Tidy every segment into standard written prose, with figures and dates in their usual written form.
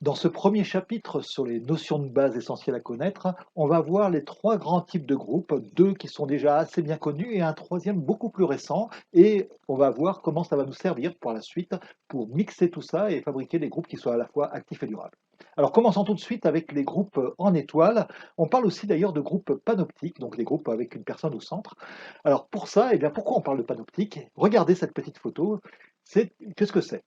Dans ce premier chapitre sur les notions de base essentielles à connaître, on va voir les trois grands types de groupes, deux qui sont déjà assez bien connus et un troisième beaucoup plus récent. Et on va voir comment ça va nous servir pour la suite pour mixer tout ça et fabriquer des groupes qui soient à la fois actifs et durables. Alors commençons tout de suite avec les groupes en étoile. On parle aussi d'ailleurs de groupes panoptiques, donc les groupes avec une personne au centre. Alors pour ça, eh bien, pourquoi on parle de panoptique? Regardez cette petite photo. Qu'est-ce que c'est?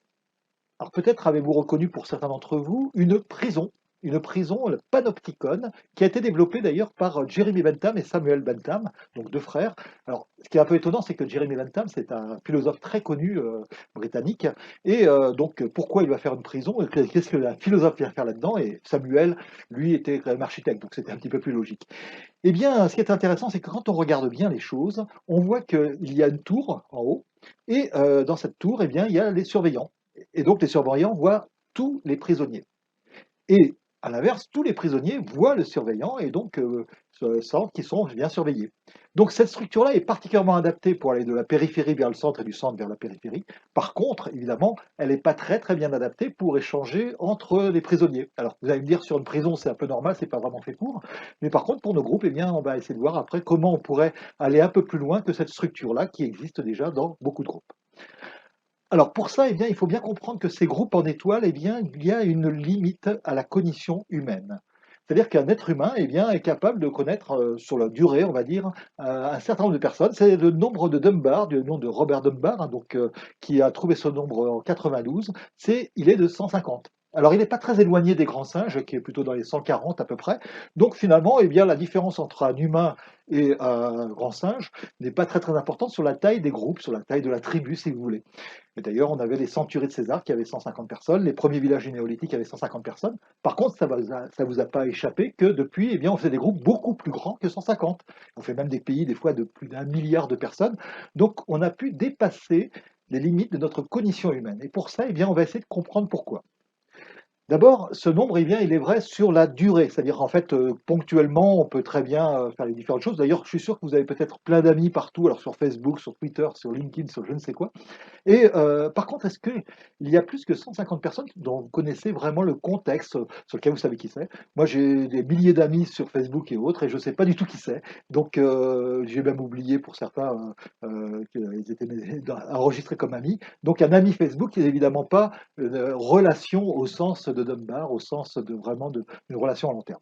Alors peut-être avez-vous reconnu pour certains d'entre vous une prison, le Panopticon, qui a été développée d'ailleurs par Jeremy Bentham et Samuel Bentham, donc deux frères. Alors ce qui est un peu étonnant, c'est que Jeremy Bentham, c'est un philosophe très connu britannique, et donc pourquoi il va faire une prison, et qu'est-ce que la philosophe vient faire là-dedans, et Samuel, lui, était quand même architecte, donc c'était un petit peu plus logique. Eh bien, ce qui est intéressant, c'est que quand on regarde bien les choses, on voit qu'il y a une tour en haut, et dans cette tour, eh bien, il y a les surveillants. Et donc, les surveillants voient tous les prisonniers. Et à l'inverse, tous les prisonniers voient le surveillant et donc sentent qu'ils sont bien surveillés. Donc, cette structure-là est particulièrement adaptée pour aller de la périphérie vers le centre et du centre vers la périphérie. Par contre, évidemment, elle n'est pas très très bien adaptée pour échanger entre les prisonniers. Alors, vous allez me dire, sur une prison, c'est un peu normal, c'est pas vraiment fait pour. Mais par contre, pour nos groupes, eh bien, on va essayer de voir après comment on pourrait aller un peu plus loin que cette structure-là qui existe déjà dans beaucoup de groupes. Alors pour ça, eh bien, il faut bien comprendre que ces groupes en étoiles, eh bien, il y a une limite à la cognition humaine. C'est-à-dire qu'un être humain, eh bien, est capable de connaître sur la durée, on va dire, un certain nombre de personnes. C'est le nombre de Dunbar, du nom de Robert Dunbar, hein, donc, qui a trouvé ce nombre en 92, il est de 150. Alors il n'est pas très éloigné des grands singes, qui est plutôt dans les 140 à peu près. Donc finalement, eh bien, la différence entre un humain et un grand singe n'est pas très très importante sur la taille des groupes, sur la taille de la tribu, si vous voulez. Et d'ailleurs, on avait les centuries de César qui avaient 150 personnes, les premiers villages néolithiques avaient 150 personnes. Par contre, ça vous a pas échappé que depuis, eh bien, on fait des groupes beaucoup plus grands que 150. On fait même des pays, des fois, de plus d'un milliard de personnes. Donc, on a pu dépasser les limites de notre cognition humaine. Et pour ça, eh bien, on va essayer de comprendre pourquoi. D'abord, ce nombre, eh bien, il est vrai sur la durée, c'est-à-dire en fait, ponctuellement, on peut très bien faire les différentes choses. D'ailleurs, je suis sûr que vous avez peut-être plein d'amis partout, alors sur Facebook, sur Twitter, sur LinkedIn, sur je ne sais quoi. Et par contre, est-ce qu'il y a plus que 150 personnes dont vous connaissez vraiment le contexte, sur lequel vous savez qui c'est? Moi, j'ai des milliers d'amis sur Facebook et autres, et je ne sais pas du tout qui c'est. Donc, j'ai même oublié pour certains qu'ils étaient enregistrés comme amis. Donc, un ami Facebook n'est évidemment pas une relation au sens de Dunbar, au sens de vraiment d'une relation à long terme.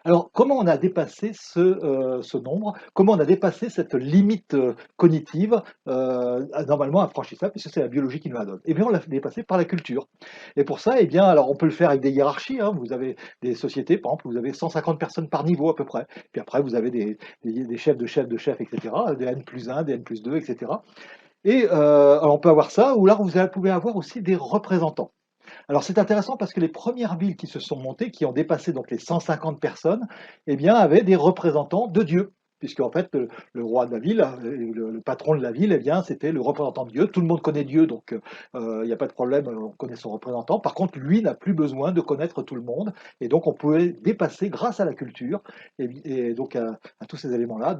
Alors, comment on a dépassé ce nombre? Comment on a dépassé cette limite cognitive, normalement infranchissable, puisque c'est la biologie qui nous la donne? Eh bien, on l'a dépassé par la culture. Et pour ça, eh bien, alors on peut le faire avec des hiérarchies, hein. Vous avez des sociétés, par exemple, vous avez 150 personnes par niveau à peu près. Puis après, vous avez des chefs de chefs de chefs, etc., des N+1, des N+2, etc. Et alors on peut avoir ça, ou là, pouvez avoir aussi des représentants. Alors c'est intéressant parce que les premières villes qui se sont montées, qui ont dépassé donc les 150 personnes, eh bien, avaient des représentants de Dieu. Puisque en fait, le roi de la ville, le patron de la ville, eh bien, c'était le représentant de Dieu. Tout le monde connaît Dieu, donc il n'y a pas de problème, on connaît son représentant. Par contre, lui n'a plus besoin de connaître tout le monde. Et donc, on pouvait dépasser, grâce à la culture, et donc à tous ces éléments-là,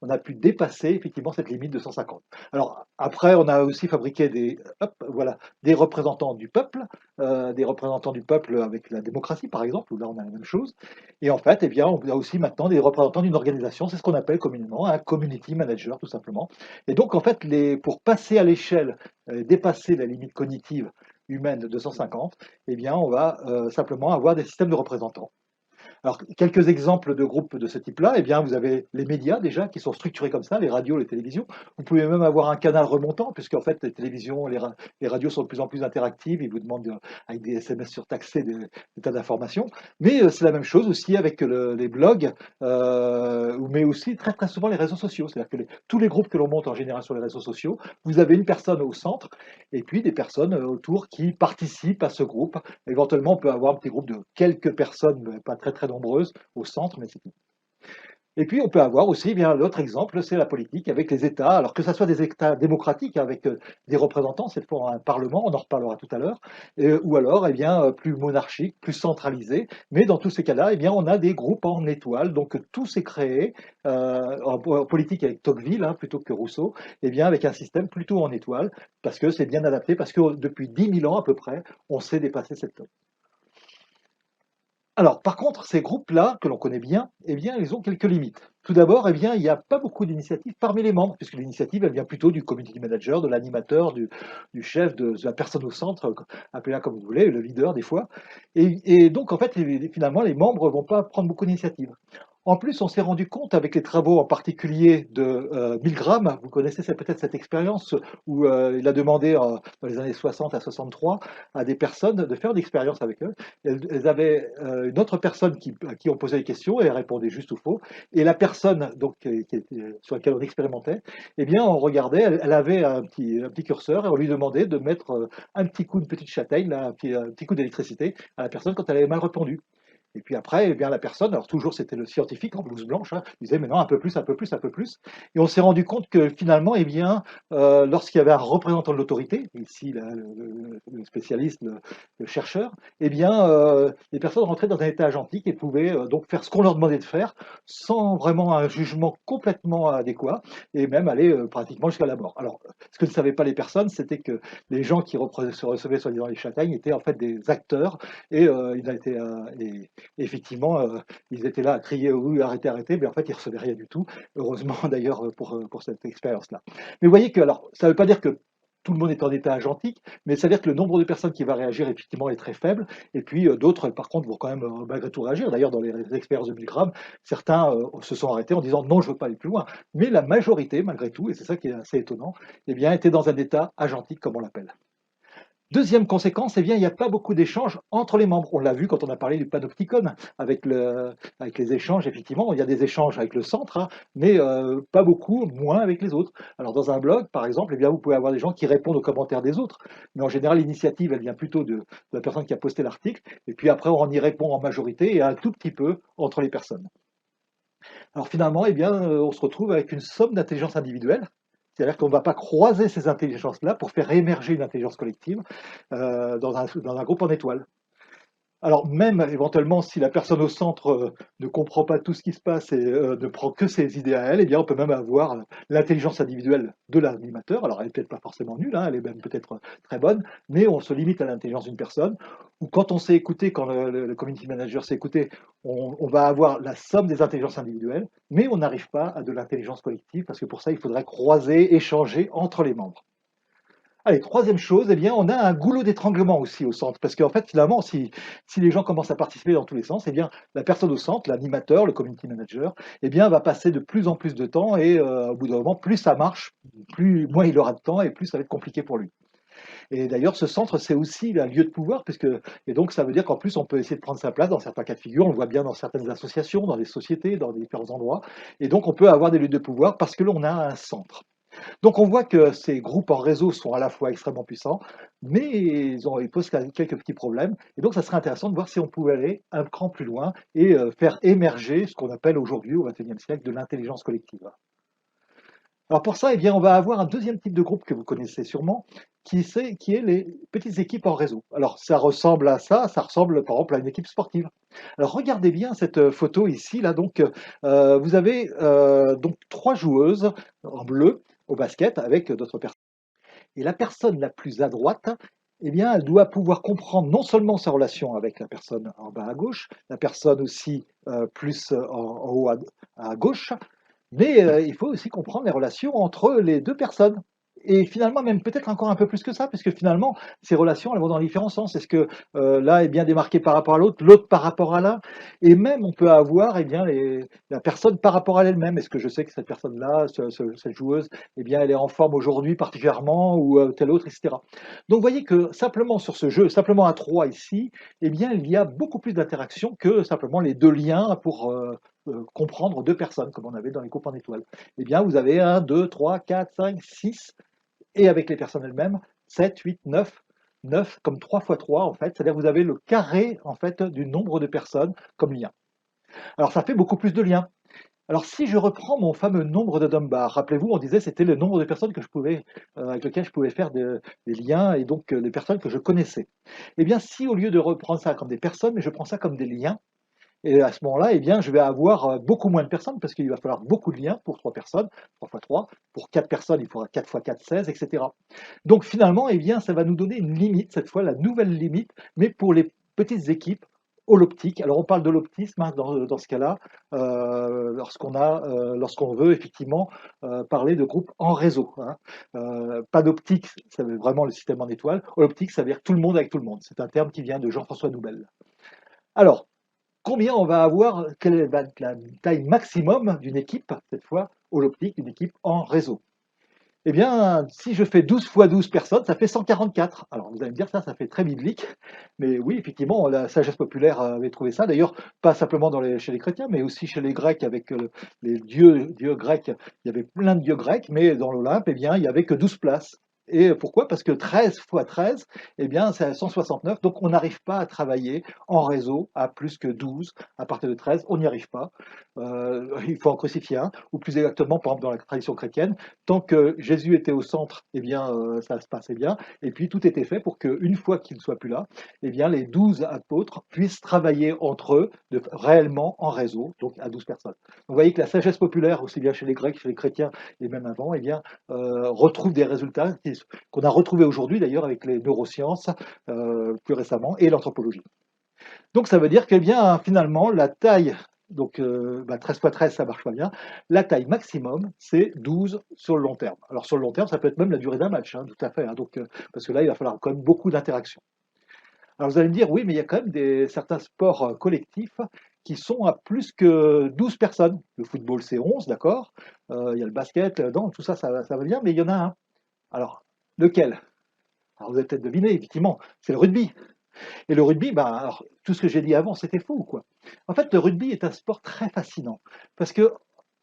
on a pu dépasser effectivement cette limite de 150. Alors, après, on a aussi fabriqué voilà, des représentants du peuple, des représentants du peuple avec la démocratie, par exemple, où là on a la même chose. Et en fait, eh bien, on a aussi maintenant des représentants d'une organisation, c'est ce qu'on appelle communément un community manager, tout simplement. Et donc, en fait, pour passer à l'échelle, dépasser la limite cognitive humaine de 250, eh bien, on va simplement avoir des systèmes de représentants. Alors, quelques exemples de groupes de ce type-là, eh bien, vous avez les médias déjà qui sont structurés comme ça, les radios, les télévisions. Vous pouvez même avoir un canal remontant, puisqu'en fait, les télévisions, les radios sont de plus en plus interactives. Ils vous demandent, avec des SMS surtaxés, des tas d'informations. Mais c'est la même chose aussi avec les blogs, mais aussi très très souvent les réseaux sociaux. C'est-à-dire que tous les groupes que l'on monte en général sur les réseaux sociaux, vous avez une personne au centre et puis des personnes autour qui participent à ce groupe. Éventuellement, on peut avoir un petit groupe de quelques personnes, mais pas très très nombreuses, au centre, mais c'est tout. Et puis, on peut avoir aussi, eh bien, l'autre exemple, c'est la politique avec les États. Alors que ce soit des États démocratiques avec des représentants, cette fois un parlement, on en reparlera tout à l'heure, ou alors, eh bien, plus monarchique, plus centralisé. Mais dans tous ces cas-là, eh bien, on a des groupes en étoile. Donc tout s'est créé en politique avec Tocqueville, hein, plutôt que Rousseau, eh bien, avec un système plutôt en étoile, parce que c'est bien adapté, parce que depuis 10 000 ans à peu près, on sait dépasser cette. Alors, par contre, ces groupes-là, que l'on connaît bien, eh bien, ils ont quelques limites. Tout d'abord, eh bien, il n'y a pas beaucoup d'initiatives parmi les membres, puisque l'initiative, elle vient plutôt du community manager, de l'animateur, du chef, de la personne au centre, appelez-la comme vous voulez, le leader des fois. Et donc, en fait, finalement, les membres ne vont pas prendre beaucoup d'initiatives. En plus, on s'est rendu compte avec les travaux en particulier de Milgram, vous connaissez peut-être cette expérience où il a demandé dans les années 60 à 63 à des personnes de faire une expérience avec eux. Elles avaient une autre personne à qui on posait des questions et elle répondait juste ou faux. Et la personne donc, sur laquelle on expérimentait, eh bien, on regardait, elle avait un petit curseur et on lui demandait de mettre un petit coup, une petite châtaigne, là, un petit coup d'électricité à la personne quand elle avait mal répondu. Et puis après, eh bien, la personne, alors toujours c'était le scientifique en blouse blanche, hein, il disait mais non, un peu plus, un peu plus, un peu plus. Et on s'est rendu compte que finalement, eh bien, lorsqu'il y avait un représentant de l'autorité, ici là, le spécialiste, le chercheur, eh bien, les personnes rentraient dans un état agentique et pouvaient donc faire ce qu'on leur demandait de faire sans vraiment un jugement complètement adéquat et même aller pratiquement jusqu'à la mort. Alors, ce que ne savaient pas les personnes, c'était que les gens qui se recevaient soi-disant les châtaignes étaient en fait des acteurs et il a été effectivement, ils étaient là à crier oui, arrêtez, arrêtez, mais en fait, ils ne recevaient rien du tout. Heureusement d'ailleurs pour cette expérience-là. Mais vous voyez que, alors, ça ne veut pas dire que tout le monde est en état agentique, mais ça veut dire que le nombre de personnes qui va réagir effectivement est très faible, et puis d'autres par contre vont quand même malgré tout réagir. D'ailleurs dans les expériences de Milgram, certains se sont arrêtés en disant non je ne veux pas aller plus loin, mais la majorité malgré tout, et c'est ça qui est assez étonnant, eh bien était dans un état agentique comme on l'appelle. Deuxième conséquence, eh bien, il n'y a pas beaucoup d'échanges entre les membres. On l'a vu quand on a parlé du panopticon, avec les échanges, effectivement, il y a des échanges avec le centre, hein, mais pas beaucoup, moins avec les autres. Alors dans un blog, par exemple, eh bien, vous pouvez avoir des gens qui répondent aux commentaires des autres, mais en général, l'initiative, elle vient plutôt de la personne qui a posté l'article, et puis après, on y répond en majorité et un tout petit peu entre les personnes. Alors finalement, eh bien, on se retrouve avec une somme d'intelligence individuelle, c'est-à-dire qu'on ne va pas croiser ces intelligences-là pour faire émerger une intelligence collective dans un groupe en étoile. Alors même éventuellement, si la personne au centre ne comprend pas tout ce qui se passe et ne prend que ses idées à elle, eh bien, on peut même avoir l'intelligence individuelle de l'animateur. Alors elle n'est peut-être pas forcément nulle, hein, elle est même peut-être très bonne, mais on se limite à l'intelligence d'une personne. Ou quand on sait écouter, quand le community manager sait écouter, on va avoir la somme des intelligences individuelles, mais on n'arrive pas à de l'intelligence collective parce que pour ça, il faudrait croiser, échanger entre les membres. Allez, troisième chose, eh bien, on a un goulot d'étranglement aussi au centre, parce qu'en fait, finalement, si les gens commencent à participer dans tous les sens, eh bien, la personne au centre, l'animateur, le community manager, eh bien, va passer de plus en plus de temps et au bout d'un moment, plus ça marche, moins il aura de temps et plus ça va être compliqué pour lui. Et d'ailleurs, ce centre, c'est aussi un lieu de pouvoir, et donc ça veut dire qu'en plus, on peut essayer de prendre sa place dans certains cas de figure, on le voit bien dans certaines associations, dans des sociétés, dans différents endroits, et donc on peut avoir des lieux de pouvoir parce que l'on a un centre. Donc on voit que ces groupes en réseau sont à la fois extrêmement puissants, mais ils posent quelques petits problèmes. Et donc ça serait intéressant de voir si on pouvait aller un cran plus loin et faire émerger ce qu'on appelle aujourd'hui, au XXIe siècle, de l'intelligence collective. Alors pour ça, eh bien, on va avoir un deuxième type de groupe que vous connaissez sûrement, qui est les petites équipes en réseau. Alors ça ressemble à ça ressemble par exemple à une équipe sportive. Alors regardez bien cette photo ici, là, donc vous avez donc trois joueuses en bleu au basket avec d'autres personnes. Et la personne la plus à droite, eh bien, elle doit pouvoir comprendre non seulement sa relation avec la personne en bas à gauche, la personne aussi plus en haut à gauche, mais il faut aussi comprendre les relations entre les 2 personnes et finalement même peut-être encore un peu plus que ça, puisque finalement ces relations, elles vont dans différents sens. Est-ce que, l'un est bien démarqué par rapport à l'autre, l'autre par rapport à l'un? Et même on peut avoir, eh bien, la personne par rapport à elle-même. Est-ce que je sais que cette personne-là, cette joueuse, eh bien, elle est en forme aujourd'hui particulièrement ou, telle autre et cetera. Donc vous voyez que simplement sur ce jeu, simplement à 3 ici, eh bien, il y a beaucoup plus d'interaction que simplement les 2 liens pour, comprendre 2 personnes, comme on avait dans les groupes en étoiles. Eh bien, vous avez 1, 2, 3, 4, 5, 6, et avec les personnes elles-mêmes, 7, 8, 9, 9 comme 3 fois 3 en fait, c'est-à-dire que vous avez le carré en fait du nombre de personnes comme lien. Alors ça fait beaucoup plus de liens. Alors si je reprends mon fameux nombre de Dunbar, rappelez-vous, on disait c'était le nombre de personnes avec lesquelles je pouvais faire des liens et donc les personnes que je connaissais. Eh bien si au lieu de reprendre ça comme des personnes, mais je prends ça comme des liens, et à ce moment-là, eh bien, je vais avoir beaucoup moins de personnes parce qu'il va falloir beaucoup de liens pour 3 personnes, 3 fois 3. Pour 4 personnes, il faudra 4 fois 4, 16, etc. Donc finalement, eh bien, ça va nous donner une limite, cette fois la nouvelle limite, mais pour les petites équipes holoptique. Alors on parle de l'optisme hein, dans ce cas-là, lorsqu'on veut effectivement parler de groupe en réseau. Hein. Panoptique, ça veut vraiment le système en étoile. Holoptique, ça veut dire tout le monde avec tout le monde. C'est un terme qui vient de Jean-François Noubel. Alors, combien on va avoir, quelle est la taille maximum d'une équipe, cette fois holoptique, d'une équipe en réseau? Eh bien, si je fais 12 fois 12 personnes, ça fait 144. Alors, vous allez me dire, ça fait très biblique. Mais oui, effectivement, la sagesse populaire avait trouvé ça. D'ailleurs, pas simplement chez les chrétiens, mais aussi chez les Grecs, avec les dieux grecs. Il y avait plein de dieux grecs, mais dans l'Olympe, eh bien, il n'y avait que 12 places. Et pourquoi? Parce que 13 fois 13, eh bien, c'est 169. Donc, on n'arrive pas à travailler en réseau à plus que 12. À partir de 13, on n'y arrive pas. Il faut en crucifier un, ou plus exactement, par exemple, dans la tradition chrétienne, tant que Jésus était au centre, eh bien, ça se passait bien. Et puis, tout était fait pour qu'une fois qu'il ne soit plus là, eh bien, les 12 apôtres puissent travailler entre eux réellement en réseau, donc à 12 personnes. Donc, vous voyez que la sagesse populaire, aussi bien chez les Grecs, chez les chrétiens et même avant, eh bien, retrouve des résultats qu'on a retrouvés aujourd'hui d'ailleurs avec les neurosciences plus récemment et l'anthropologie. Donc ça veut dire que bien finalement la taille, donc 13 fois 13 ça marche pas bien, la taille maximum c'est 12 sur le long terme. Alors sur le long terme ça peut être même la durée d'un match, hein, tout à fait, hein, donc, parce que là il va falloir quand même beaucoup d'interactions. Alors vous allez me dire oui mais il y a quand même certains sports collectifs qui sont à plus que 12 personnes. Le football c'est 11, d'accord, il y a le basket, non, tout ça, ça va bien, mais il y en a un. Alors lequel? Alors vous avez peut-être deviné, effectivement, c'est le rugby. Et le rugby, bah, alors, tout ce que j'ai dit avant, c'était faux, quoi. En fait, le rugby est un sport très fascinant parce que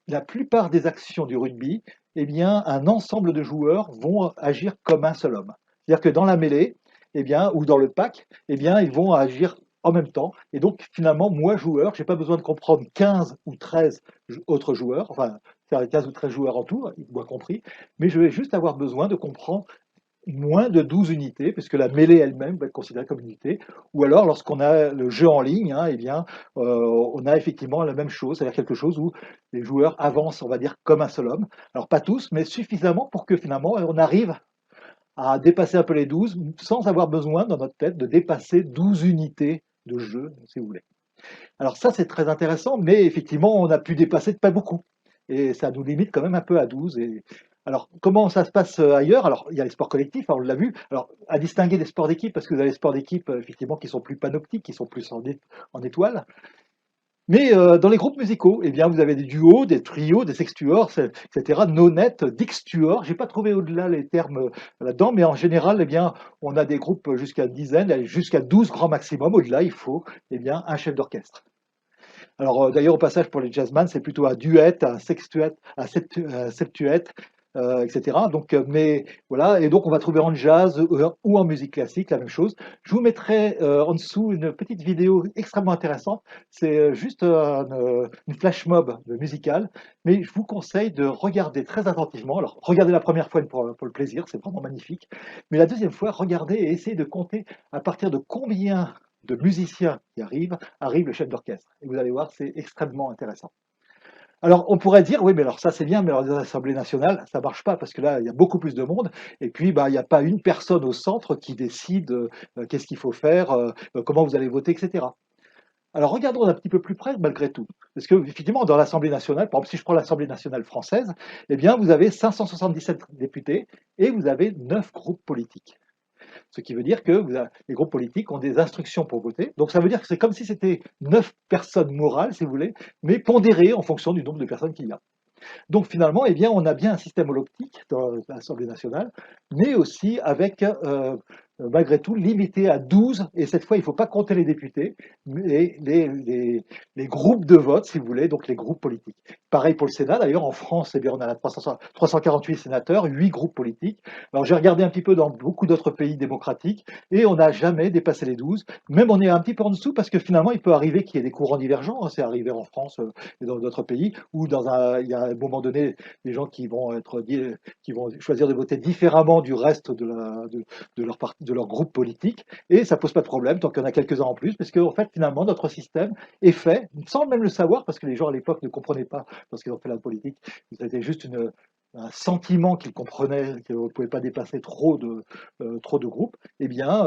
la plupart des actions du rugby, eh bien, un ensemble de joueurs vont agir comme un seul homme. C'est-à-dire que dans la mêlée, eh bien, ou dans le pack, eh bien, ils vont agir en même temps. Et donc, finalement, moi, joueur, je n'ai pas besoin de comprendre 15 ou 13 autres joueurs, enfin, faire 15 ou 13 joueurs en tout, moi compris, mais je vais juste avoir besoin de comprendre moins de 12 unités, puisque la mêlée elle-même va être considérée comme une unité, ou alors lorsqu'on a le jeu en ligne, hein, eh bien, on a effectivement la même chose, c'est-à-dire quelque chose où les joueurs avancent, on va dire, comme un seul homme. Alors pas tous, mais suffisamment pour que finalement on arrive à dépasser un peu les 12 sans avoir besoin dans notre tête de dépasser 12 unités de jeu, si vous voulez. Alors ça c'est très intéressant, mais effectivement on a pu dépasser de pas beaucoup. Et ça nous limite quand même un peu à 12. Alors, comment ça se passe ailleurs? Alors, il y a les sports collectifs, hein, on l'a vu. Alors, à distinguer des sports d'équipe, parce que vous avez les sports d'équipe, effectivement, qui sont plus panoptiques, qui sont plus en étoile. Mais dans les groupes musicaux, eh bien, vous avez des duos, des trios, des sextuors, etc., nonettes, dixtuors. J'ai pas trouvé au-delà les termes là-dedans, mais en général, eh bien, on a des groupes jusqu'à une dizaine, jusqu'à 12 grands maximum. Au-delà, il faut eh bien, un chef d'orchestre. Alors, d'ailleurs, au passage, pour les jazzman, c'est plutôt un duet, un sextuet, un septuet, etc. Donc, mais voilà, et donc on va trouver en jazz ou en musique classique la même chose. Je vous mettrai en dessous une petite vidéo extrêmement intéressante. C'est juste une flash mob musicale, mais je vous conseille de regarder très attentivement. Alors, regardez la première fois pour le plaisir, c'est vraiment magnifique. Mais la deuxième fois, regardez et essayez de compter à partir de combien de musiciens qui arrive le chef d'orchestre. Et vous allez voir, c'est extrêmement intéressant. Alors, on pourrait dire, oui, mais alors ça c'est bien, mais alors dans l'Assemblée nationale, ça marche pas parce que là, il y a beaucoup plus de monde. Et puis, bah, il n'y a pas une personne au centre qui décide qu'est-ce qu'il faut faire, comment vous allez voter, etc. Alors, regardons d'un petit peu plus près, malgré tout. Parce que, effectivement, dans l'Assemblée nationale, par exemple, si je prends l'Assemblée nationale française, eh bien, vous avez 577 députés et vous avez 9 groupes politiques. Ce qui veut dire que les groupes politiques ont des instructions pour voter. Donc ça veut dire que c'est comme si c'était 9 personnes morales, si vous voulez, mais pondérées en fonction du nombre de personnes qu'il y a. Donc finalement, eh bien, on a bien un système holoptique dans l'Assemblée nationale, mais aussi avec, malgré tout, limité à 12, et cette fois, il ne faut pas compter les députés, mais les groupes de vote, si vous voulez, donc les groupes politiques. Pareil pour le Sénat, d'ailleurs, en France, eh bien, on a 348 sénateurs, 8 groupes politiques. Alors j'ai regardé un petit peu dans beaucoup d'autres pays démocratiques, et on n'a jamais dépassé les 12. Même on est un petit peu en dessous, parce que finalement, il peut arriver qu'il y ait des courants divergents, hein, c'est arrivé en France et dans d'autres pays, où il y a à un moment donné des gens qui vont choisir de voter différemment du reste de leur groupe politique, et ça pose pas de problème tant qu'il y en a quelques-uns en plus, parce qu'en fait finalement notre système est fait sans même le savoir, parce que les gens à l'époque ne comprenaient pas lorsqu'ils ont fait la politique, c'était juste un sentiment qu'ils comprenaient qu'ils ne pouvaient pas dépasser trop de groupes, eh bien,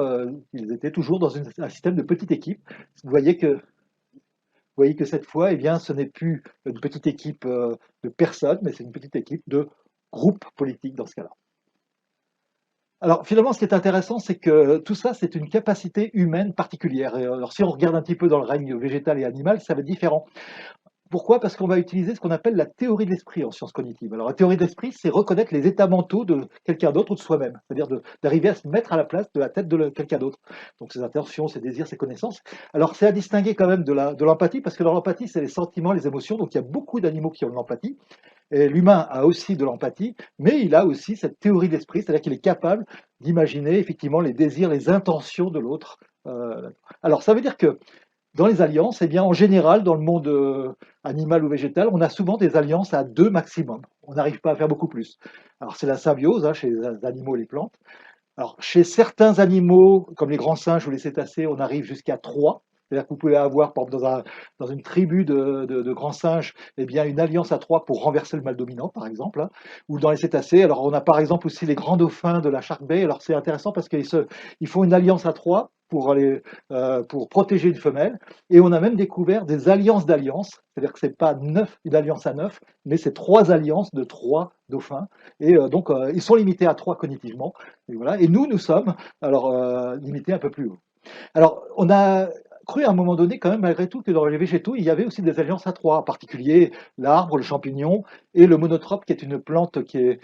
ils étaient toujours dans un système de petite équipe. Vous voyez que, vous voyez que cette fois, eh bien, ce n'est plus une petite équipe de personnes, mais c'est une petite équipe de groupes politiques dans ce cas-là. Alors finalement, ce qui est intéressant, c'est que tout ça, c'est une capacité humaine particulière. Et alors si on regarde un petit peu dans le règne végétal et animal, ça va être différent. Pourquoi? Parce qu'on va utiliser ce qu'on appelle la théorie de l'esprit en sciences cognitives. Alors la théorie de l'esprit, c'est reconnaître les états mentaux de quelqu'un d'autre ou de soi-même, c'est-à-dire d'arriver à se mettre à la place de la tête de quelqu'un d'autre. Donc ses intentions, ses désirs, ses connaissances. Alors c'est à distinguer quand même de l'empathie, parce que dans l'empathie, c'est les sentiments, les émotions. Donc il y a beaucoup d'animaux qui ont de l'empathie. Et l'humain a aussi de l'empathie, mais il a aussi cette théorie de l'esprit, c'est-à-dire qu'il est capable d'imaginer effectivement les désirs, les intentions de l'autre. Alors ça veut dire que dans les alliances, eh bien, en général, dans le monde animal ou végétal, on a souvent des alliances à deux maximum. On n'arrive pas à faire beaucoup plus. Alors, c'est la symbiose hein, chez les animaux et les plantes. Alors, chez certains animaux, comme les grands singes ou les cétacés, on arrive jusqu'à trois. C'est-à-dire que vous pouvez avoir, par exemple, dans une tribu de grands singes, eh bien, une alliance à trois pour renverser le mâle dominant, par exemple, hein. Ou dans les cétacés. Alors, on a par exemple aussi les grands dauphins de la Shark Bay. Alors, c'est intéressant parce qu'ils font une alliance à trois pour protéger une femelle. Et on a même découvert des alliances d'alliances. C'est-à-dire que c'est pas une alliance à neuf, mais c'est trois alliances de trois dauphins. Et donc, ils sont limités à trois cognitivement. Et, voilà. Et nous sommes alors limités un peu plus haut. Alors, on a cru à un moment donné, quand même, malgré tout, que dans les végétaux, il y avait aussi des alliances à trois, en particulier l'arbre, le champignon et le monotrope, qui est une plante qui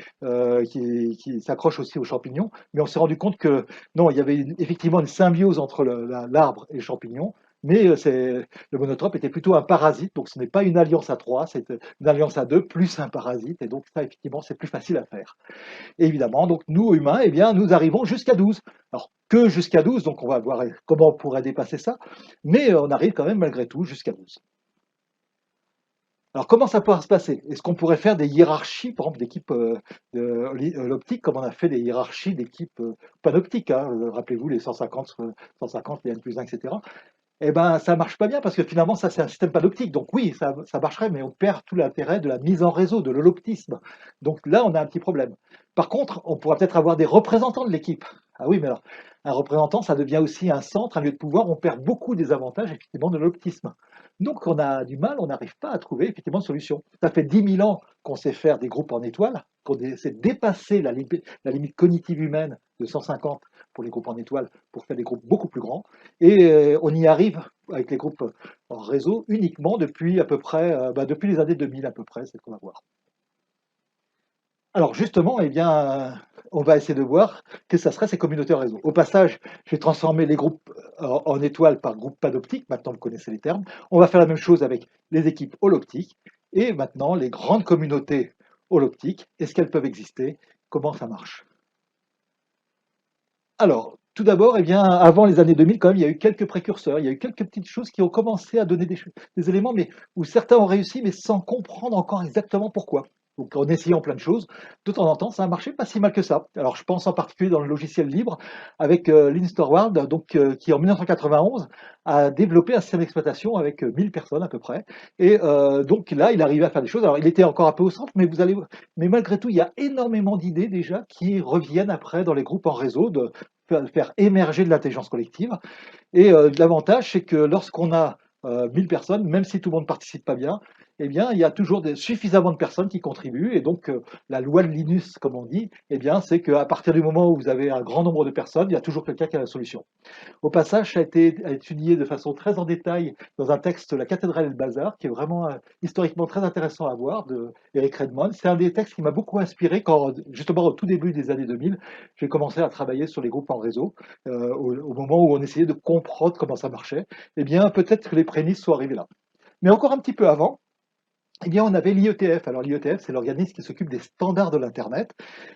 s'accroche aussi aux champignons. Mais on s'est rendu compte que non, il y avait effectivement une symbiose entre l'arbre et le champignon. Mais le monotrope était plutôt un parasite, donc ce n'est pas une alliance à trois, c'est une alliance à deux plus un parasite, et donc ça, effectivement, c'est plus facile à faire. Et évidemment, donc nous, humains, eh bien, nous arrivons jusqu'à 12. Alors, que jusqu'à 12, donc on va voir comment on pourrait dépasser ça, mais on arrive quand même malgré tout jusqu'à 12. Alors, comment ça pourrait se passer? Est-ce qu'on pourrait faire des hiérarchies, par exemple, d'équipes l'optique, comme on a fait des hiérarchies d'équipes panoptiques, hein, rappelez-vous les 150, 150, les N plus 1, etc. Eh ben, ça marche pas bien parce que finalement, ça, c'est un système panoptique. Donc oui, ça marcherait, mais on perd tout l'intérêt de la mise en réseau, de l'holoptisme. Donc là, on a un petit problème. Par contre, on pourra peut-être avoir des représentants de l'équipe. Ah oui, mais alors, un représentant, ça devient aussi un centre, un lieu de pouvoir. On perd beaucoup des avantages, effectivement, de l'optisme. Donc, on a du mal, on n'arrive pas à trouver, effectivement, de solution. Ça fait 10 000 ans qu'on sait faire des groupes en étoiles, qu'on sait dépasser la limite cognitive humaine de 150 pour les groupes en étoiles, pour faire des groupes beaucoup plus grands. Et on y arrive avec les groupes en réseau uniquement depuis à peu près, depuis les années 2000 à peu près, c'est ce qu'on va voir. Alors justement, eh bien, on va essayer de voir que ça serait ces communautés en réseau. Au passage, j'ai transformé les groupes en étoiles par groupe panoptique, maintenant vous connaissez les termes. On va faire la même chose avec les équipes holoptiques et maintenant les grandes communautés holoptiques. Est-ce qu'elles peuvent exister? Comment ça marche? Alors, tout d'abord, eh bien, avant les années 2000, quand même, il y a eu quelques précurseurs, il y a eu quelques petites choses qui ont commencé à donner des éléments, mais où certains ont réussi, mais sans comprendre encore exactement pourquoi. Donc, en essayant plein de choses, de temps en temps, ça a marché pas si mal que ça. Alors, je pense en particulier dans le logiciel libre avec Lynn Stallward, donc, qui en 1991 a développé un système d'exploitation avec 1000 personnes à peu près. Et donc là, il arrivait à faire des choses. Alors, il était encore un peu au centre, mais malgré tout, il y a énormément d'idées déjà qui reviennent après dans les groupes en réseau de faire émerger de l'intelligence collective. Et l'avantage, c'est que lorsqu'on a 1000 personnes, même si tout le monde ne participe pas bien, eh bien, il y a toujours suffisamment de personnes qui contribuent. Et donc, la loi de Linus, comme on dit, eh bien, c'est qu'à partir du moment où vous avez un grand nombre de personnes, il y a toujours quelqu'un qui a la solution. Au passage, ça a été étudié de façon très en détail dans un texte, La cathédrale et le bazar, qui est vraiment historiquement très intéressant à voir, de Eric Redmond. C'est un des textes qui m'a beaucoup inspiré quand, justement, au tout début des années 2000, j'ai commencé à travailler sur les groupes en réseau, au moment où on essayait de comprendre comment ça marchait. Eh bien, peut-être que les prémices sont arrivées là. Mais encore un petit peu avant, eh bien, on avait l'IETF. Alors, l'IETF, c'est l'organisme qui s'occupe des standards de l'Internet.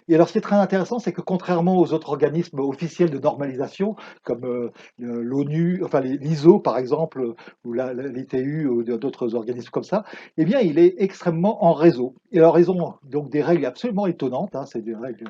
Et alors, ce qui est très intéressant, c'est que contrairement aux autres organismes officiels de normalisation, comme l'ONU, enfin l'ISO, par exemple, ou l'ITU, ou d'autres organismes comme ça, eh bien, il est extrêmement en réseau. Et alors, ils ont donc des règles absolument étonnantes, hein, c'est des règles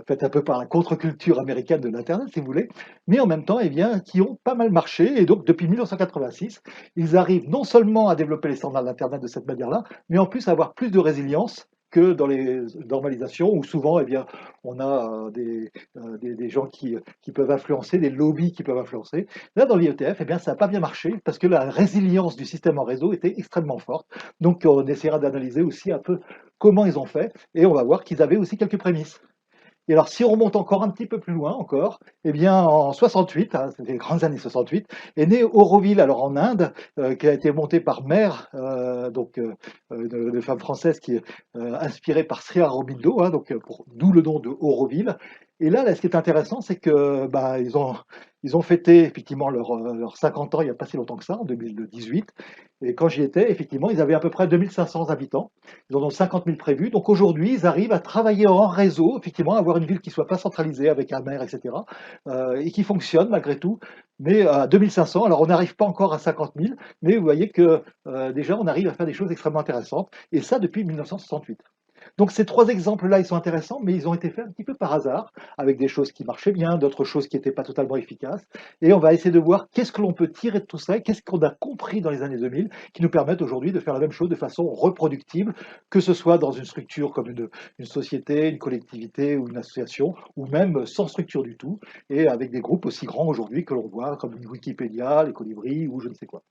faites un peu par la contre-culture américaine de l'Internet, si vous voulez, mais en même temps, eh bien, qui ont pas mal marché. Et donc, depuis 1986, ils arrivent non seulement à développer les standards d'Internet de cette manière-là, mais en plus à avoir plus de résilience que dans les normalisations où souvent, eh bien, on a des gens qui peuvent influencer, des lobbies qui peuvent influencer. Là, dans l'IETF, eh bien, ça n'a pas bien marché parce que la résilience du système en réseau était extrêmement forte. Donc, on essaiera d'analyser aussi un peu comment ils ont fait et on va voir qu'ils avaient aussi quelques prémices. Et alors, si on remonte encore un petit peu plus loin encore, eh bien, en 68, hein, c'était les grandes années 68, est né Auroville, alors en Inde, qui a été monté par Mère, une femme française qui est inspirée par Sri Aurobindo, hein, d'où le nom de Auroville. Et là, ce qui est intéressant, c'est que bah, ils ont fêté effectivement leurs 50 ans il n'y a pas si longtemps que ça, en 2018. Et quand j'y étais, effectivement, ils avaient à peu près 2500 habitants. Ils en ont 50 000 prévus. Donc aujourd'hui, ils arrivent à travailler en réseau, effectivement, à avoir une ville qui ne soit pas centralisée avec un maire, etc. Et qui fonctionne malgré tout. Mais à 2500, alors on n'arrive pas encore à 50 000, mais vous voyez que déjà, on arrive à faire des choses extrêmement intéressantes. Et ça depuis 1968. Donc ces trois exemples-là, ils sont intéressants, mais ils ont été faits un petit peu par hasard, avec des choses qui marchaient bien, d'autres choses qui n'étaient pas totalement efficaces. Et on va essayer de voir qu'est-ce que l'on peut tirer de tout ça, qu'est-ce qu'on a compris dans les années 2000, qui nous permettent aujourd'hui de faire la même chose de façon reproductible, que ce soit dans une structure comme une société, une collectivité ou une association, ou même sans structure du tout, et avec des groupes aussi grands aujourd'hui que l'on voit, comme une Wikipédia, les Colibris ou je ne sais quoi.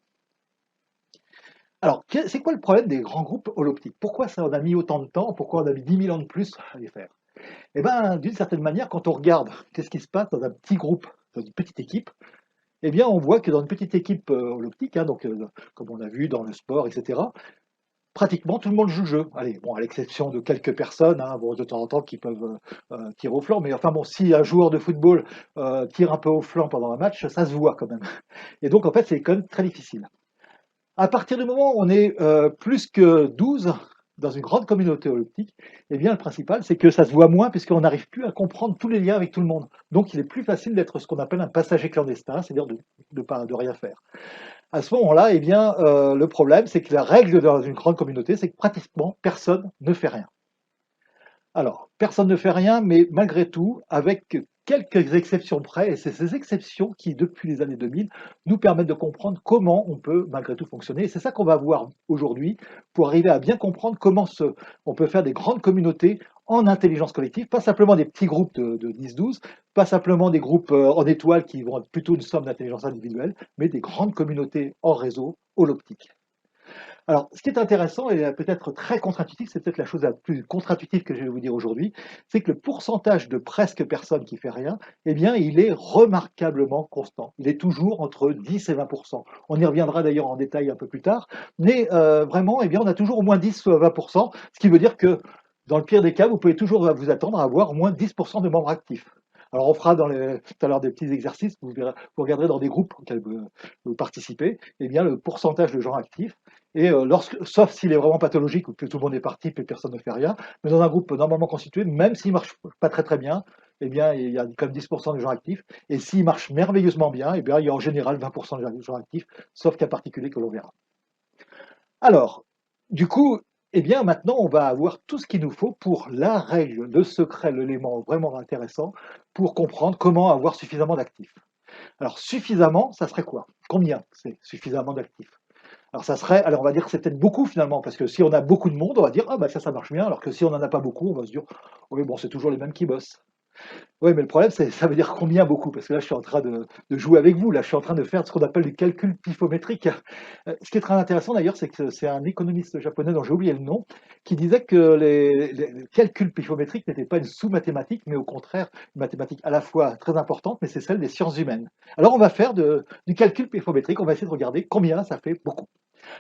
Alors, c'est quoi le problème des grands groupes holoptiques? Pourquoi ça en a mis autant de temps? Pourquoi on a mis 10 000 ans de plus à les faire? Eh bien, d'une certaine manière, quand on regarde qu'est-ce qui se passe dans un petit groupe, dans une petite équipe, eh bien, on voit que dans une petite équipe holoptique, hein, comme on a vu dans le sport, etc., pratiquement tout le monde joue le jeu. Allez, bon, à l'exception de quelques personnes, hein, bon, de temps en temps, qui peuvent tirer au flanc, mais enfin bon, si un joueur de football tire un peu au flanc pendant un match, ça se voit quand même. Et donc, en fait, c'est quand même très difficile. À partir du moment où on est plus que 12 dans une grande communauté holoptique, eh bien, le principal, c'est que ça se voit moins puisqu'on n'arrive plus à comprendre tous les liens avec tout le monde. Donc, il est plus facile d'être ce qu'on appelle un passager clandestin, c'est-à-dire de rien faire. À ce moment-là, eh bien, le problème, c'est que la règle dans une grande communauté, c'est que pratiquement personne ne fait rien. Alors, personne ne fait rien, mais malgré tout, avec quelques exceptions près, et c'est ces exceptions qui, depuis les années 2000, nous permettent de comprendre comment on peut malgré tout fonctionner. Et c'est ça qu'on va voir aujourd'hui pour arriver à bien comprendre on peut faire des grandes communautés en intelligence collective, pas simplement des petits groupes de 10-12, pas simplement des groupes en étoiles qui vont être plutôt une somme d'intelligence individuelle, mais des grandes communautés en réseau holoptique. Alors, ce qui est intéressant et peut-être très contre-intuitif, c'est peut-être la chose la plus contre-intuitive que je vais vous dire aujourd'hui, c'est que le pourcentage de presque personne qui fait rien, eh bien, il est remarquablement constant. Il est toujours entre 10 et 20%. On y reviendra d'ailleurs en détail un peu plus tard, mais vraiment, eh bien, on a toujours au moins 10 ou 20%, ce qui veut dire que dans le pire des cas, vous pouvez toujours vous attendre à avoir au moins 10% de membres actifs. Alors, on fera tout à l'heure des petits exercices, vous regarderez dans des groupes auxquels vous participez, eh bien, le pourcentage de gens actifs. Et sauf s'il est vraiment pathologique ou que tout le monde est parti et personne ne fait rien, mais dans un groupe normalement constitué, même s'il ne marche pas très très bien, eh bien, il y a comme 10% de gens actifs. Et s'il marche merveilleusement bien, eh bien, il y a en général 20% de gens actifs, sauf cas particulier que l'on verra. Alors, du coup, eh bien, maintenant, on va avoir tout ce qu'il nous faut pour la règle, le secret, l'élément vraiment intéressant pour comprendre comment avoir suffisamment d'actifs. Alors, suffisamment, ça serait quoi? Combien c'est suffisamment d'actifs? Alors on va dire que c'est peut-être beaucoup finalement, parce que si on a beaucoup de monde, on va dire ah bah ça marche bien, alors que si on n'en a pas beaucoup, on va se dire oui bon c'est toujours les mêmes qui bossent. Oui, mais le problème c'est ça veut dire combien beaucoup, parce que là je suis en train de jouer avec vous, là je suis en train de faire ce qu'on appelle du calcul pifométrique. Ce qui est très intéressant d'ailleurs, c'est que c'est un économiste japonais dont j'ai oublié le nom, qui disait que les calculs pifométriques n'étaient pas une sous-mathématique, mais au contraire une mathématique à la fois très importante, mais c'est celle des sciences humaines. Alors on va faire du calcul pifométrique, on va essayer de regarder combien ça fait beaucoup.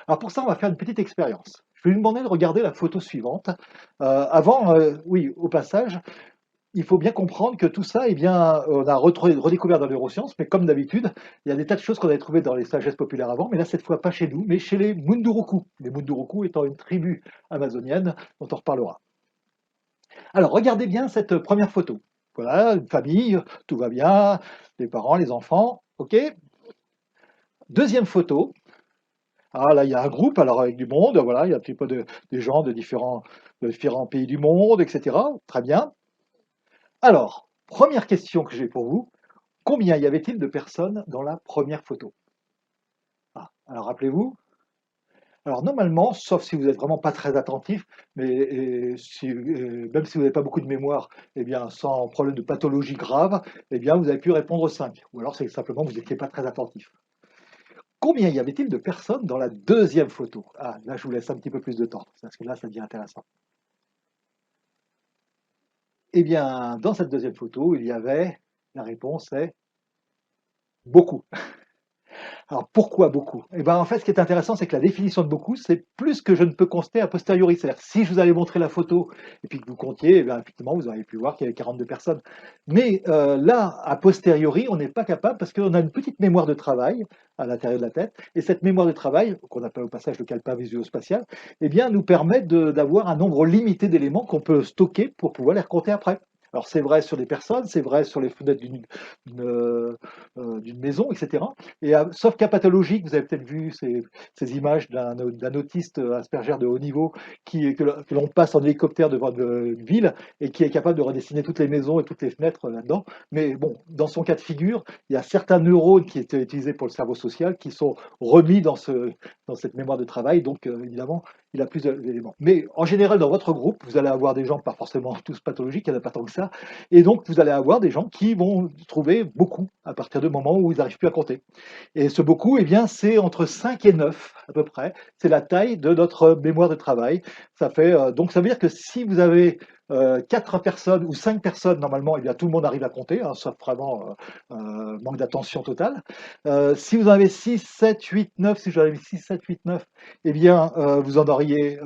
Alors pour ça, on va faire une petite expérience. Je vais lui demander de regarder la photo suivante. Oui, au passage, il faut bien comprendre que tout ça, eh bien, on a redécouvert dans les neurosciences, mais comme d'habitude, il y a des tas de choses qu'on avait trouvées dans les sagesses populaires avant, mais là, cette fois, pas chez nous, mais chez les Munduruku. Les Munduruku étant une tribu amazonienne dont on reparlera. Alors, regardez bien cette première photo. Voilà, une famille, tout va bien, les parents, les enfants, ok. Deuxième photo, ah là, il y a un groupe, alors avec du monde, voilà, il y a un petit peu des gens de différents pays du monde, etc. Très bien. Alors, première question que j'ai pour vous, combien y avait-il de personnes dans la première photo? Ah, alors rappelez-vous, Alors normalement, sauf si vous êtes vraiment pas très attentif, mais même si vous n'avez pas beaucoup de mémoire, eh bien, sans problème de pathologie grave, eh bien, vous avez pu répondre 5. Ou alors c'est simplement que vous n'étiez pas très attentif. Combien y avait-il de personnes dans la deuxième photo? Ah, là, je vous laisse un petit peu plus de temps, parce que là, ça devient intéressant. Eh bien, dans cette deuxième photo, la réponse est beaucoup. Alors pourquoi beaucoup? Eh ben, en fait, ce qui est intéressant, c'est que la définition de beaucoup, c'est plus que je ne peux constater a posteriori. C'est-à-dire, si je vous avais montré la photo et puis que vous comptiez, eh bien, effectivement, vous auriez pu voir qu'il y avait 42 personnes. Mais là, a posteriori, on n'est pas capable parce qu'on a une petite mémoire de travail à l'intérieur de la tête. Et cette mémoire de travail, qu'on appelle au passage le calepin visuospatial, eh bien, nous permet d'avoir un nombre limité d'éléments qu'on peut stocker pour pouvoir les recompter après. Alors c'est vrai sur des personnes, c'est vrai sur les fenêtres d'une maison, etc. Et sauf cas pathologique, vous avez peut-être vu ces images d'un autiste Asperger de haut niveau que l'on passe en hélicoptère devant une ville et qui est capable de redessiner toutes les maisons et toutes les fenêtres là-dedans. Mais bon, dans son cas de figure, il y a certains neurones qui étaient utilisés pour le cerveau social qui sont remis dans cette mémoire de travail. Donc évidemment, il a plus d'éléments. Mais en général, dans votre groupe, vous allez avoir des gens pas forcément tous pathologiques, il n'y en a pas tant que ça. Et donc, vous allez avoir des gens qui vont trouver beaucoup à partir du moment où ils n'arrivent plus à compter. Et ce beaucoup, eh bien, c'est entre 5 et 9 à peu près. C'est la taille de notre mémoire de travail. Donc ça veut dire que si vous avez 4 personnes ou 5 personnes, normalement, eh bien, tout le monde arrive à compter, hein, sauf vraiment manque d'attention totale. Si vous en avez 6, 7, 8, 9, si j'en avais 6, 7, 8, 9, eh bien, vous en auriez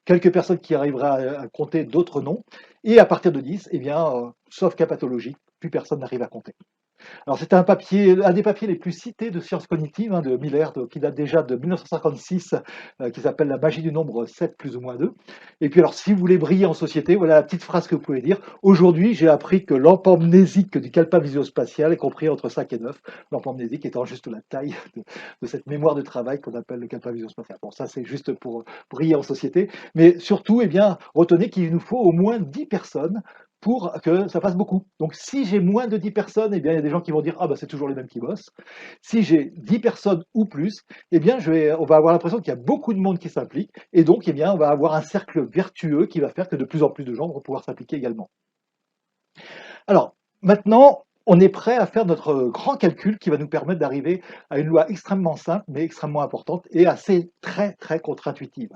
quelques personnes qui arriveraient à compter, d'autres non. Et à partir de 10, eh bien, sauf cas pathologique, plus personne n'arrive à compter. Alors, c'était un des papiers les plus cités de sciences cognitives, hein, de Miller, qui date déjà de 1956, qui s'appelle La magie du nombre 7 plus ou moins 2. Et puis, alors, si vous voulez briller en société, voilà la petite phrase que vous pouvez dire. Aujourd'hui, j'ai appris que l'empamnésique du calepin visuospatial est compris entre 5 et 9. L'empamnésique étant juste la taille de cette mémoire de travail qu'on appelle le calepin visuospatial. Bon, ça, c'est juste pour briller en société. Mais surtout, eh bien, retenez qu'il nous faut au moins 10 personnes pour que ça fasse beaucoup. Donc, si j'ai moins de 10 personnes, eh bien, il y a des gens qui vont dire, ah, bah, c'est toujours les mêmes qui bossent. Si j'ai 10 personnes ou plus, eh bien, on va avoir l'impression qu'il y a beaucoup de monde qui s'implique. Et donc, eh bien, on va avoir un cercle vertueux qui va faire que de plus en plus de gens vont pouvoir s'impliquer également. Alors, maintenant, on est prêt à faire notre grand calcul qui va nous permettre d'arriver à une loi extrêmement simple, mais extrêmement importante et assez très, très contre-intuitive.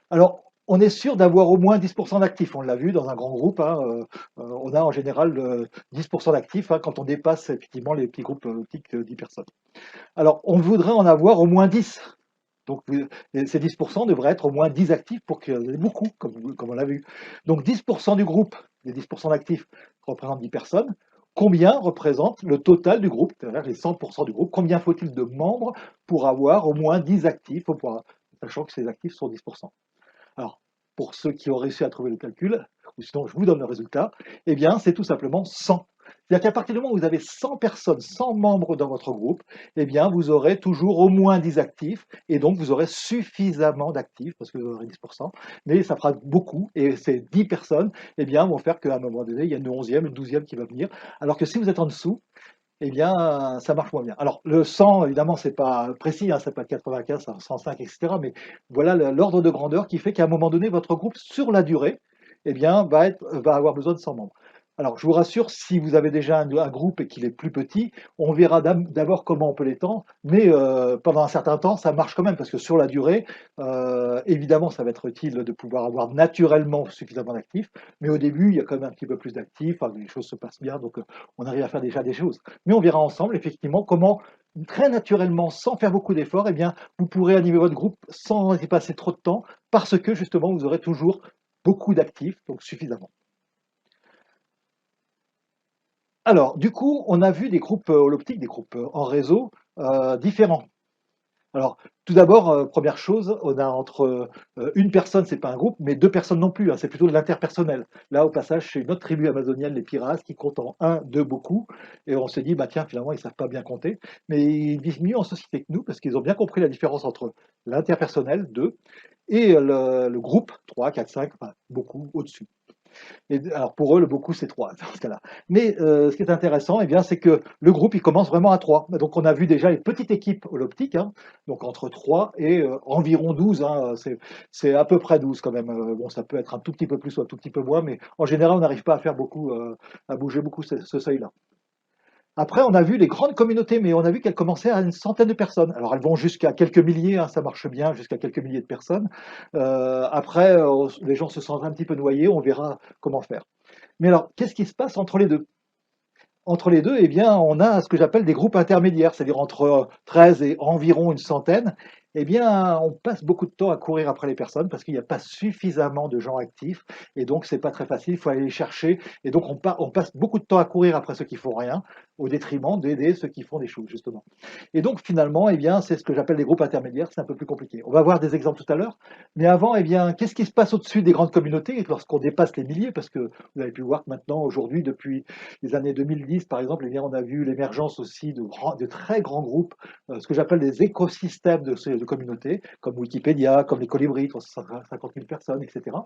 Alors, on est sûr d'avoir au moins 10% d'actifs. On l'a vu dans un grand groupe, hein, on a en général 10% d'actifs hein, quand on dépasse effectivement les petits groupes petites de 10 personnes. Alors, on voudrait en avoir au moins 10. Donc, ces 10% devraient être au moins 10 actifs pour qu'il y en ait beaucoup, comme on l'a vu. Donc, 10% du groupe, les 10% d'actifs représentent 10 personnes. Combien représente le total du groupe, c'est-à-dire les 100% du groupe? Combien faut-il de membres pour avoir au moins 10 actifs, sachant que ces actifs sont 10%? Alors, pour ceux qui ont réussi à trouver le calcul, ou sinon je vous donne le résultat, eh bien, c'est tout simplement 100. C'est-à-dire qu'à partir du moment où vous avez 100 personnes, 100 membres dans votre groupe, eh bien, vous aurez toujours au moins 10 actifs, et donc vous aurez suffisamment d'actifs, parce que vous aurez 10%, mais ça fera beaucoup, et ces 10 personnes, eh bien, vont faire qu'à un moment donné, il y a une 11e, une 12e qui va venir, alors que si vous êtes en dessous, eh bien, ça marche moins bien. Alors, le 100, évidemment, c'est pas précis, hein, ça peut être 95, 105, etc. Mais voilà l'ordre de grandeur qui fait qu'à un moment donné, votre groupe, sur la durée, eh bien, va avoir besoin de 100 membres. Alors, je vous rassure, si vous avez déjà un groupe et qu'il est plus petit, on verra d'abord comment on peut l'étendre, mais pendant un certain temps, ça marche quand même, parce que sur la durée, évidemment, ça va être utile de pouvoir avoir naturellement suffisamment d'actifs, mais au début, il y a quand même un petit peu plus d'actifs, enfin, les choses se passent bien, donc on arrive à faire déjà des choses. Mais on verra ensemble, effectivement, comment, très naturellement, sans faire beaucoup d'efforts, eh bien, vous pourrez animer votre groupe sans y passer trop de temps, parce que justement, vous aurez toujours beaucoup d'actifs, donc suffisamment. Alors, du coup, on a vu des groupes holoptiques, des groupes en réseau différents. Alors, tout d'abord, première chose, on a entre une personne, c'est pas un groupe, mais deux personnes non plus, hein, c'est plutôt de l'interpersonnel. Là, au passage, c'est une autre tribu amazonienne, les Piras, qui comptent en un, deux, beaucoup. Et on s'est dit, bah tiens, finalement, ils savent pas bien compter. Mais ils vivent mieux en société que nous, parce qu'ils ont bien compris la différence entre l'interpersonnel, deux, et le groupe, 3, 4, 5, enfin, beaucoup au-dessus. Et alors pour eux, le beaucoup, c'est 3 dans ce cas-là. Mais ce qui est intéressant, eh bien, c'est que le groupe, il commence vraiment à 3. Donc on a vu déjà les petites équipes holoptiques, hein, donc entre 3 et environ 12. Hein, c'est à peu près 12 quand même. Bon, ça peut être un tout petit peu plus ou un tout petit peu moins, mais en général, on n'arrive pas à faire beaucoup, à bouger beaucoup ce seuil-là. Après, on a vu les grandes communautés, mais on a vu qu'elles commençaient à une centaine de personnes. Alors, elles vont jusqu'à quelques milliers, hein, ça marche bien, jusqu'à quelques milliers de personnes. Après, les gens se sentent un petit peu noyés, on verra comment faire. Mais alors, qu'est-ce qui se passe entre les deux? Entre les deux, eh bien, on a ce que j'appelle des groupes intermédiaires, c'est-à-dire entre 13 et environ une centaine. Eh bien, on passe beaucoup de temps à courir après les personnes parce qu'il n'y a pas suffisamment de gens actifs et donc c'est pas très facile, il faut aller les chercher. Et donc on passe beaucoup de temps à courir après ceux qui font rien au détriment d'aider ceux qui font des choses, justement. Et donc finalement, eh bien, c'est ce que j'appelle les groupes intermédiaires, c'est un peu plus compliqué. On va voir des exemples tout à l'heure, mais avant, eh bien, qu'est-ce qui se passe au-dessus des grandes communautés lorsqu'on dépasse les milliers? Parce que vous avez pu voir que maintenant, aujourd'hui, depuis les années 2010, par exemple, eh bien, on a vu l'émergence aussi de très grands groupes, ce que j'appelle des écosystèmes de communautés, comme Wikipédia, comme les Colibris, 350 000 personnes, etc.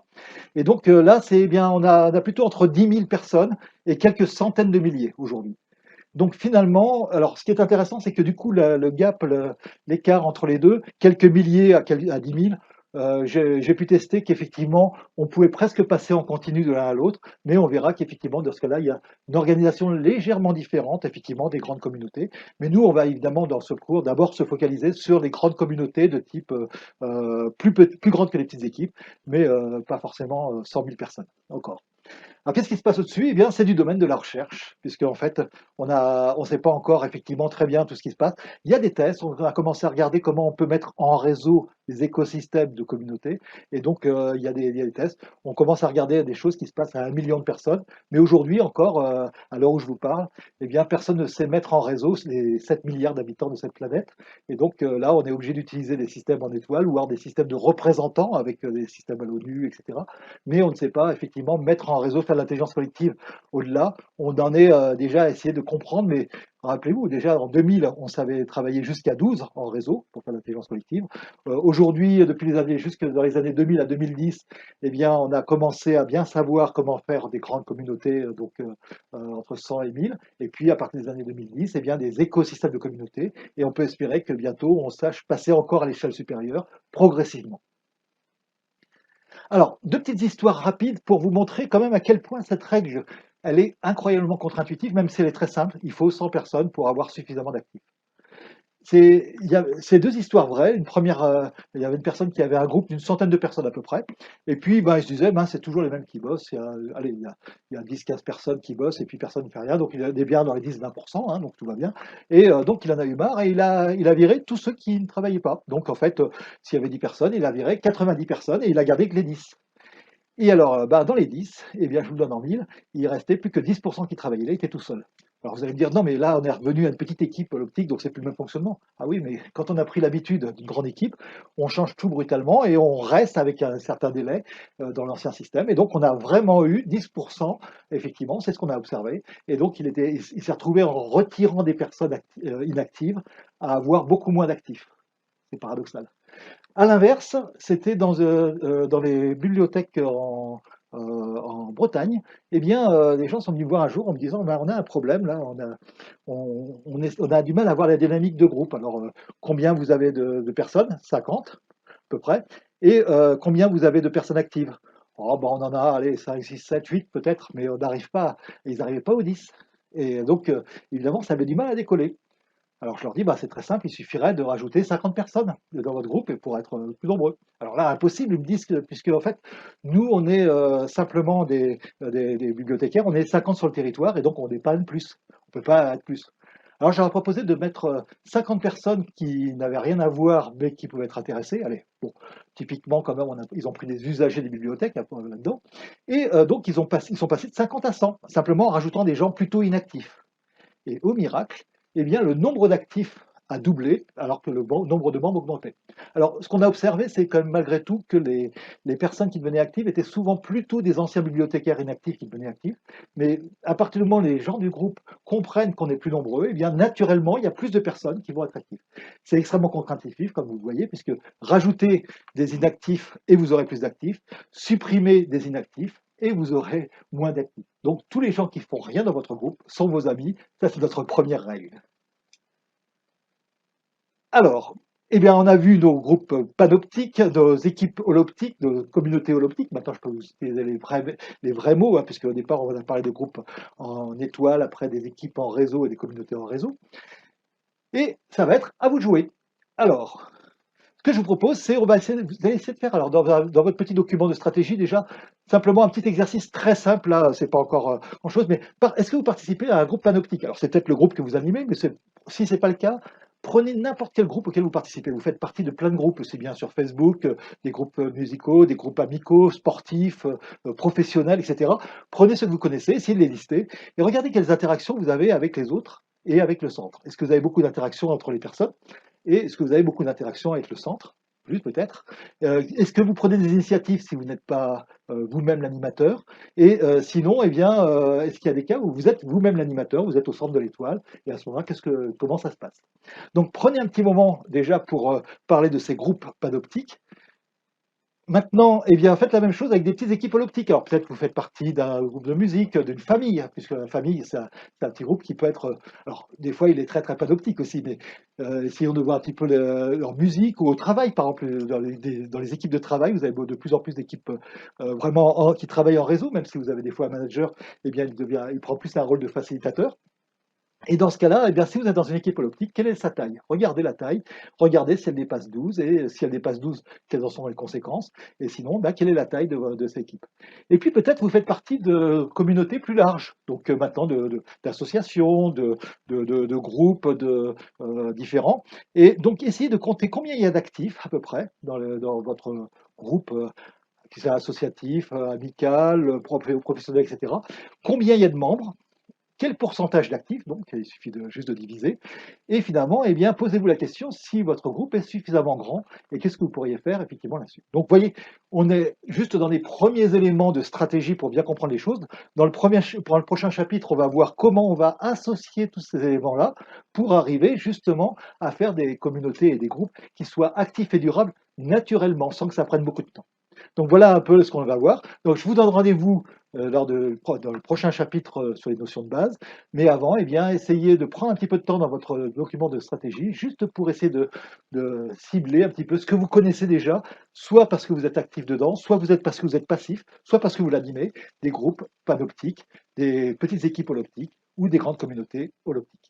Et donc là, c'est eh bien, on a plutôt entre 10 000 personnes et quelques centaines de milliers aujourd'hui. Donc finalement, alors ce qui est intéressant, c'est que du coup, le gap, l'écart entre les deux, quelques milliers à 10 000, j'ai pu tester qu'effectivement, on pouvait presque passer en continu de l'un à l'autre, mais on verra qu'effectivement, dans ce cas-là, il y a une organisation légèrement différente, effectivement, des grandes communautés. Mais nous, on va évidemment, dans ce cours, d'abord se focaliser sur les grandes communautés de type plus grandes que les petites équipes, mais pas forcément 100 000 personnes encore. Alors, qu'est-ce qui se passe au-dessus? Eh bien, c'est du domaine de la recherche, puisque en fait, on sait pas encore effectivement très bien tout ce qui se passe. Il y a des tests, on a commencé à regarder comment on peut mettre en réseau des écosystèmes de communautés, et donc il y a des tests. On commence à regarder des choses qui se passent à 1 million de personnes, mais aujourd'hui encore, à l'heure où je vous parle, eh bien, personne ne sait mettre en réseau les 7 milliards d'habitants de cette planète, et donc là, on est obligé d'utiliser des systèmes en étoile, ou alors des systèmes de représentants avec des systèmes à l'ONU, etc. Mais on ne sait pas effectivement mettre en réseau, faire de l'intelligence collective au-delà. On en est déjà à essayer de comprendre, mais rappelez-vous, déjà en 2000, on savait travailler jusqu'à 12 en réseau pour faire de l'intelligence collective. Aujourd'hui, depuis les années, jusque dans les années 2000 à 2010, eh bien, on a commencé à bien savoir comment faire des grandes communautés, entre 100 et 1000. Et puis, à partir des années 2010, eh bien, des écosystèmes de communautés. Et on peut espérer que bientôt, on sache passer encore à l'échelle supérieure progressivement. Alors, deux petites histoires rapides pour vous montrer quand même à quel point cette règle, elle est incroyablement contre-intuitive, même si elle est très simple. Il faut 100 personnes pour avoir suffisamment d'actifs. C'est deux histoires vraies. Une première, il y avait une personne qui avait un groupe d'une centaine de personnes à peu près. Et puis, ben, il se disait, ben, c'est toujours les mêmes qui bossent. Allez, il y a 10-15 personnes qui bossent et puis personne ne fait rien. Donc, il est bien dans les 10-20%, hein, donc tout va bien. Et donc, il en a eu marre et il a viré tous ceux qui ne travaillaient pas. Donc, en fait, s'il y avait 10 personnes, il a viré 90 personnes et il a gardé que les 10. Et alors, bah, dans les 10, eh bien, je vous le donne en mille, il restait plus que 10% qui travaillaient, là, il était tout seul. Alors vous allez me dire, non, mais là, on est revenu à une petite équipe optique, donc c'est plus le même fonctionnement. Ah oui, mais quand on a pris l'habitude d'une grande équipe, on change tout brutalement et on reste avec un certain délai dans l'ancien système. Et donc, on a vraiment eu 10%, effectivement, c'est ce qu'on a observé. Et donc, il s'est retrouvé en retirant des personnes inactives à avoir beaucoup moins d'actifs. C'est paradoxal. À l'inverse, c'était dans les bibliothèques en Bretagne. Eh bien, les gens sont venus me voir un jour en me disant, ben, on a un problème là, on a du mal à voir la dynamique de groupe. Alors, combien vous avez de personnes? 50 à peu près. Et combien vous avez de personnes actives? Oh, ben, on en a, allez, 5, 6, 7, 8 peut-être, mais on n'arrive pas, ils n'arrivaient pas aux 10. Et donc, évidemment, ça avait du mal à décoller. Alors je leur dis, bah, c'est très simple, il suffirait de rajouter 50 personnes dans votre groupe et pour être plus nombreux. Alors là, impossible, ils me disent que, puisque en fait, nous, on est simplement des bibliothécaires, on est 50 sur le territoire et donc on n'est pas de plus. On ne peut pas être plus. Alors j'aurais proposé de mettre 50 personnes qui n'avaient rien à voir mais qui pouvaient être intéressées. Allez, bon, typiquement, quand même, ils ont pris des usagers des bibliothèques là-dedans. Et donc ils sont passés de 50 à 100, simplement en rajoutant des gens plutôt inactifs. Et au miracle, eh bien, le nombre d'actifs a doublé alors que le nombre de membres augmentait. Alors, ce qu'on a observé, c'est quand même malgré tout que les personnes qui devenaient actives étaient souvent plutôt des anciens bibliothécaires inactifs qui devenaient actifs. Mais à partir du moment où les gens du groupe comprennent qu'on est plus nombreux, eh bien, naturellement, il y a plus de personnes qui vont être actives. C'est extrêmement contre-intuitif, comme vous le voyez, puisque rajouter des inactifs et vous aurez plus d'actifs, supprimer des inactifs et vous aurez moins d'actifs. Donc tous les gens qui font rien dans votre groupe sont vos amis, ça c'est notre première règle. Alors, eh bien, on a vu nos groupes panoptiques, nos équipes holoptiques, nos communautés holoptiques. Maintenant, je peux vous utiliser les vrais mots, hein, puisque au départ, on a parlé de groupes en étoiles, après des équipes en réseau et des communautés en réseau. Et ça va être à vous de jouer. Alors, ce que je vous propose, c'est vous allez essayer de faire, alors dans votre petit document de stratégie déjà, simplement un petit exercice très simple, là, c'est pas encore grand-chose, mais est-ce que vous participez à un groupe panoptique? Alors c'est peut-être le groupe que vous animez, mais si c'est pas le cas, prenez n'importe quel groupe auquel vous participez. Vous faites partie de plein de groupes, aussi bien sur Facebook, des groupes musicaux, des groupes amicaux, sportifs, professionnels, etc. Prenez ceux que vous connaissez, essayez de les lister, et regardez quelles interactions vous avez avec les autres et avec le centre. Est-ce que vous avez beaucoup d'interactions entre les personnes? Et est-ce que vous avez beaucoup d'interactions avec le centre? Plus peut-être. Est-ce que vous prenez des initiatives si vous n'êtes pas vous-même l'animateur? Et sinon, eh bien, est-ce qu'il y a des cas où vous êtes vous-même l'animateur, vous êtes au centre de l'étoile, et à ce moment-là, comment ça se passe? Donc prenez un petit moment déjà pour parler de ces groupes panoptiques. Maintenant, eh bien, faites la même chose avec des petites équipes holoptiques. Alors peut-être que vous faites partie d'un groupe de musique, d'une famille, hein, puisque la famille, c'est un petit groupe qui peut être. Alors des fois, il est très très panoptique aussi, mais essayons de voir un petit peu leur musique ou au travail, par exemple, dans les équipes de travail, vous avez de plus en plus d'équipes vraiment qui travaillent en réseau, même si vous avez des fois un manager, eh bien, il prend plus un rôle de facilitateur. Et dans ce cas-là, eh bien, si vous êtes dans une équipe holoptique, quelle est sa taille? Regardez la taille, regardez si elle dépasse 12, et si elle dépasse 12, quelles en sont les conséquences, et sinon, ben, quelle est la taille de cette équipe? Et puis peut-être vous faites partie de communautés plus larges, donc maintenant d'associations, de groupes différents, et donc essayez de compter combien il y a d'actifs à peu près dans votre groupe, qui soit associatif, amical, professionnel, etc. Combien il y a de membres? Quel pourcentage d'actifs, donc il suffit juste de diviser, et finalement, eh bien, posez-vous la question si votre groupe est suffisamment grand et qu'est-ce que vous pourriez faire effectivement là-dessus. Donc, vous voyez, on est juste dans les premiers éléments de stratégie pour bien comprendre les choses. Pour le prochain chapitre, on va voir comment on va associer tous ces éléments-là pour arriver justement à faire des communautés et des groupes qui soient actifs et durables naturellement, sans que ça prenne beaucoup de temps. Donc voilà un peu ce qu'on va voir. Donc je vous donne rendez-vous dans le prochain chapitre sur les notions de base. Mais avant, eh bien, essayez de prendre un petit peu de temps dans votre document de stratégie, juste pour essayer de cibler un petit peu ce que vous connaissez déjà, soit parce que vous êtes actif dedans, soit parce que vous êtes passif, soit parce que vous l'animez, des groupes panoptiques, des petites équipes holoptiques ou des grandes communautés holoptiques.